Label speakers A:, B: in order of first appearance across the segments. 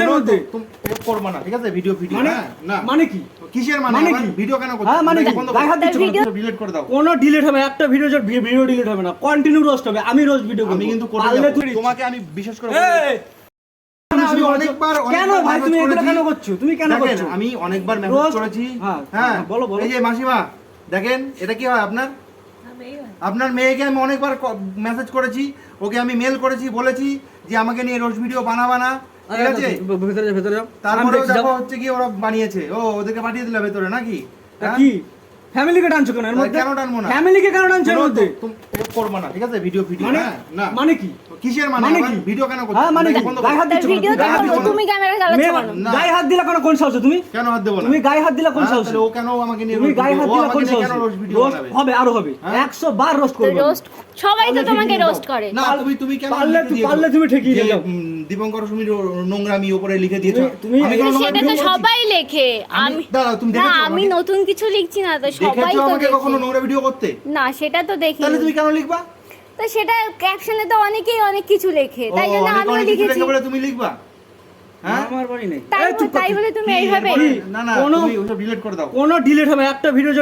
A: আনছো এর মধ্যে?
B: তুমি করবে না, ঠিক আছে? ভিডিও
A: মানে
B: না
A: মানে কি?
B: কিসের মানে? ভিডিও কেন করছো?
A: হ্যাঁ মানে কি? গায়ে হাত দিচ্ছ কেন?
B: ডিলিট করে দাও।
A: কোনো ডিলিট হবে না, একটা ভিডিও ডিলিট হবে না, কন্টিনিউ রোস্ট হবে। আমি রোস্ট ভিডিও করব।
B: আমি কিন্তু করে
A: পারলে
B: যাবো।
A: তুই
B: তোমাকে আমি বিশেষ করে
A: এই
B: আমি অনেকবার
A: কেন ভাই তুমি এগুলো কেন করছো? তুমি কেন
B: দেখেন,
A: করছো?
B: আমি অনেকবার মেসেজ করেছি। হ্যাঁ
A: বলো বলো।
B: এই যে মাসিমা দেখেন, এটা কি হয় আপনার? আপনার মেয়েকে আমি অনেকবার মেসেজ করেছি, ওকে আমি মেল করেছি, বলেছি যে আমাকে নিয়ে রোস্ট ভিডিও বানাবা না, ঠিক আছে?
A: ভেতরে যাও।
B: তারপরে দেখো হচ্ছে কি ওরা বানিয়েছে, ওদেরকে পাঠিয়ে দিলা ভেতরে নাকি?
A: কি ফ্যামিলিকে টানছো কেন এর মধ্যে?
B: কেন টানবো না?
A: ফ্যামিলিকে কেন টানছো এর মধ্যে?
B: তুমি করবে না, ঠিক আছে? ভিডিও
A: মানে
B: না
A: মানে কি?
B: কিসের মানে? ভিডিও কেন করছো?
A: হ্যাঁ মানে কি? গায়ে হাত দিচ্ছ
C: ভিডিও দেখো, তুমি ক্যামেরা চালাচ্ছ কেন?
A: গায়ে হাত দিলা কেন? কোন সাহসে তুমি?
B: কেন হাত দেবো না?
A: তুমি গায়ে হাত দিলা কোন সাহসে?
B: ও কেন আমাকে নিয়ে
A: তুমি গায়ে হাত দিলা কোন সাহসে?
B: কেন রোস্ট ভিডিও
A: রোস্ট
B: বানাবে?
A: হবে, আরো হবে। 100 বার রোস্ট করব।
C: রোস্ট সবাই তো তোমাকে রোস্ট করে।
B: না তুমি কেন
A: পারলে তুমি ঠেকিয়ে
B: যে,
A: দাও।
B: দীপঙ্কর সুমির নোংরামি উপরে লিখে দিয়েছো।
A: তুমি-
B: আমি কোনো
C: সেটা তো সবাই লেখে। আমি
B: দাঁড়াও, তুমি
C: না,
B: দেখেছো
C: আমি
B: আমাকে?
C: নতুন কিছু লিখছি না, তো সবাই
B: দেখেছো
C: তো
B: আমাকে কখনো
C: দেখে।
B: নোংরা ভিডিও করতে?
C: না, সেটা তো দেখি।
B: তাহলে তুমি কেন লিখবা?
C: তো সেটা ক্যাপশনে তো অনেকেই অনেক কিছু লেখে, তাই জন্য
B: অনেক
C: আমিও
B: কিছু
C: লিখেছি।
B: লেখে বলে তুমি লিখবা? হ্যাঁ
A: আমার বাড়ি নেই।
C: তাই বলে তুমি এইভাবে
B: না তুমি ওসব ডিলিট করে দাও।
A: কোনো ডিলিট হবে না, একটা ভিডিও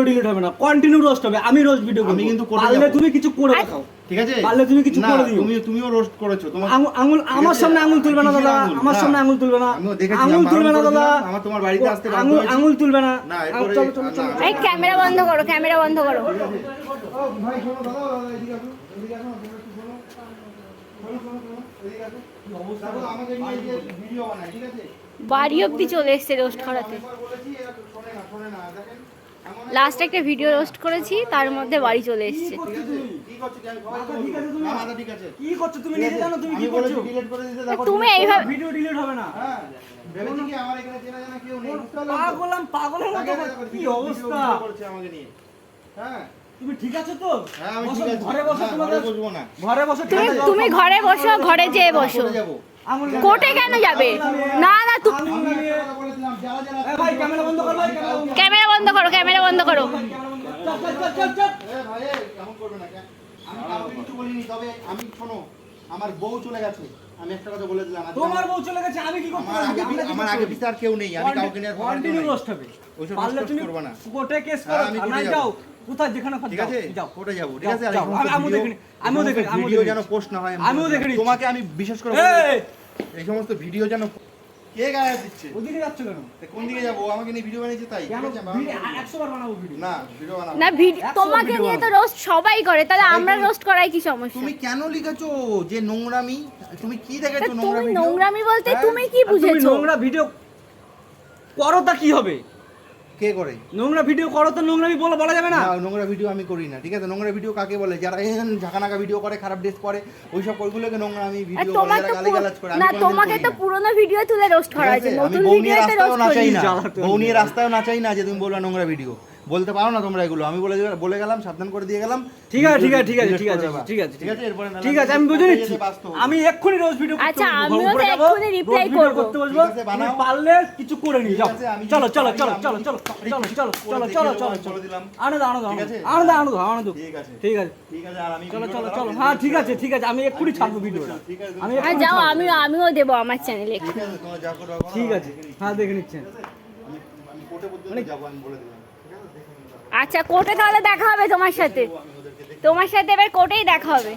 A: ডিলিট হবে না, কন্টিনিউ রোস্ট হবে। আমি রোস্ট ভিডিও করব।
B: আমি কিন্তু করে
A: পারলে
B: যাবো।
A: তুমি কিছু করে দেখাও।
B: ঠিক আছে?
A: পারলে তুমি কিছু
B: না,
A: করে দিও।
B: তুমিও রোস্ট করেছো। তোমার
A: আঙুল আমার সামনে আঙুল তুলবে না দাদা, আমার সামনে আঙুল তুলবে না।
B: আমিও দেখেছি,
A: আঙুল তুলবে না দাদা,
B: আমার তোমার বাড়িতে আসতে বাধ্য হয়েছি।
A: আঙুল তুলবে না।
B: না, এরপরে
A: চলো চলো চলো।
C: এই ক্যামেরা বন্ধ করো, ক্যামেরা বন্ধ করো।
B: ও ভাই শোনো দাদা, এদিকে আসো, এদিকে আসো, একটু শোনো। এদিকে আসো। কি অবস্থা? আমাকে নিয়ে যে ভিডিও বানায়, ঠিক আছে?
C: বাড়ি অবধি চলে এসেছে রোস্ট করাতে।
B: একবার বলেছি, এরা শোনে না, দেখেন।
C: লাস্ট একটা ভিডিও রোস্ট করেছি, তার মধ্যে বাড়ি চলে এসেছে।
B: কি করছো? কি আমি সবাই
A: মাথা ঠিক আছে তুমি?
B: না, মাথা ঠিক আছে।
A: কি করছো তুমি? নিজে জানো তুমি কি
B: আমি বলেছি
A: করছো?
B: ডিলিট করে দিতে, দেখো।
C: তুমি এইভাবে
A: ভিডিও ডিলিট হবে না।
B: হ্যাঁ, ভেবেছি কি আমার এখানে চেনা জানা কেউ নেই।
A: পাগলের মতো কি অবস্থা?
B: করছে আমাকে নিয়ে। হ্যাঁ
A: তুমি ঠিক আছো তো?
B: হ্যাঁ আমি
A: বসো,
B: ঠিক আছি।
A: ঘরে বসো,
B: না,
A: তোমাদের
B: ঘরে বসবো না।
A: ঘরে বসো।
C: তুমি ঘরে বসো, ঘরে যেয়ে বসো।
B: কোর্টে যাবো।
C: কোর্টে কেন যাবে? না না,
B: আমি একটা কথা বলেছিলাম, যারা যারা
A: ভাই ক্যামেরা বন্ধ কর, ভাই ক্যামেরা বন্ধ কর।
C: ক্যামেরা বন্ধ করো, ক্যামেরা বন্ধ করো।
A: চল।
B: ভাই এমন করবে না। আমি কাউকে কিছু বলিনি, তবে আমি শোনো, আমার বউ চলে গেছে। আমি একটা কথা বলে দিলাম।
A: তোমার বউ চলে গেছে, আমি কি করতে পারি?
B: আমার আগে পিছে আর কেউ নেই। আমি কাউকে নিয়ে
A: কন্টিনিউ রোস্ট হবে।
B: ওইসব
A: পারলে
B: রোস্ট
A: তুমি
B: করবে না।
A: কোর্টে কেস
B: হ্যাঁ,
A: করো,
B: আমি
A: থানায়
B: কোর্টে
A: যাও।
B: যাবো।
A: কোথায় যেখানে
B: ঠিক আছে?
A: যাও।
B: কোর্টে যাবো, ঠিক আছে? আর
A: যাও, আমিও দেখিনি, আমিও দেখিনি, আমিও
B: ভিডিও
A: দেখিনি।
B: যেন পোস্ট না হয়।
A: আমিও দেখিনি।
B: তোমাকে আমি বিশেষ করে
A: এই
B: এই সমস্ত ভিডিও যেন কে গায়ে দিচ্ছে।
A: ওদিকে যাচ্ছ কেন?
B: কোন দিকে যাবো? আমাকে নিয়ে ভিডিও বানিয়েছে তাই।
A: কেন?
B: ঠিক আছে?
A: 100 বার বানাবো ভিডিও।
B: না ভিডিও বানাবো
C: না, তোমাকে
A: ভিডিও
C: নিয়ে তো রোস্ট সবাই করে, তাহলে আমরা রোস্ট করাই কি সমস্যা?
B: তুমি কেন লিখেছো যে নোংরামি? তুমি কি
C: তা
B: দেখেছো নোংরা
C: তুমি
B: ভিডিও?
C: নোংরামি বলতে
B: হ্যাঁ?
C: তুমি কি
A: আর তুমি
C: বুঝেছো?
A: নোংরা ভিডিও করো তা কি হবে?
B: কে করে?
A: নোংরা ভিডিও করো তো নোংরামি বলা যাবে না?
B: না, নোংরা ভিডিও আমি করি না, ঠিক আছে? নোংরা ভিডিও কাকে বলে? যারা ঝাঁকানাকা ভিডিও করে, খারাপ ড্রেস পরে, ওইসব ওইগুলোকে নোংরা আমি
C: আর
B: ভিডিও বলে,
C: তোমার
B: যারা
C: তো
B: গালিগালাজ করে। আমি
C: না,
B: কোনোদিন
C: তোমাকে
B: করি
C: তো
B: না।
C: পুরোনো ভিডিও তুলে রোস্ট
B: ঠিক
C: করা
B: আছে?
C: হয়েছে,
B: আমি
C: নতুন
B: বউ নিয়ে
C: ভিডিওতে
B: রাস্তায়ও
C: রোস্ট
B: নাচাই
C: করি
B: না।
A: জ্বালা তো
B: বউ নিয়ে রাস্তায়ও নাচাই না যে তুমি বললা নোংরা ভিডিও। বলতে পারো না তোমরা এগুলো। আমি বলে গেলাম, সাবধান করে দিয়ে গেলাম।
A: ঠিক আছে, ঠিক আছে, ঠিক আছে,
B: Delete
A: ঠিক
B: করে
A: আছে,
B: দেবা।
A: ঠিক আছে,
B: ঠিক আছে? এরপরে না
A: ঠিক আছে, আমি বুঝে নিচ্ছি। আমি এক্ষুনি রোজ ভিডিও করতে
C: আচ্ছা,
A: বসবো,
C: আমিও তো
A: উপরে যাবো,
C: এক্ষুনি reply
A: রোজ ভিডিও
C: করবো।
A: করতে বসবো।
B: ঠিক আছে, বানাও।
A: তুমি পারলে কিছু করে নি, যাও।
B: ঠিক আছে, আমি
A: চলো
B: যদি
A: চলো
B: পারি,
A: চলো
B: আমি
A: চলো
B: যদি
A: চলো
B: পারি,
A: চলো
B: কিছু
A: চলো
B: করে
A: চলো
B: দেখিয়ে
A: চলো
B: দেবো,
A: চলো
B: আমি
A: চলো
B: বলে দিলাম।
A: আনন্দ
B: ঠিক আছে?
A: আনন্দ
B: ঠিক আছে।
A: ঠিক আছে,
B: ঠিক আছে, আর আমি
A: চলো
B: ভিডিও
A: চলো
B: বানাবো,
A: চলো।
B: video
A: হ্যাঁ
B: করতে
A: ঠিক আছে,
B: হবে।
A: ঠিক আছে, আমি এক্ষুনি ছাড়বো ভিডিওটা।
B: ঠিক আছে,
A: আমি
C: আর
A: এক্ষুনি
C: যাও,
A: ছাড়বো।
C: আমিও দেবো আমার চ্যানেলে।
B: ঠিক আছে, তোমরা যা করো করো,
A: ঠিক আছে,
B: দেখে নিচ্ছি।
A: হ্যাঁ দেখে নিচ্ছেন।
B: আমি কোর্টে পর্যন্ত যাবো, আমি বলে দিলাম। ঠিক আছে? দেখে নিবো।
C: আচ্ছা, কোর্টে তাহলে দেখা হবে তোমার সাথে।
B: আমি ওদেরকে দেখে
C: তোমার সাথে এবার কোর্টেই দেখা হবে।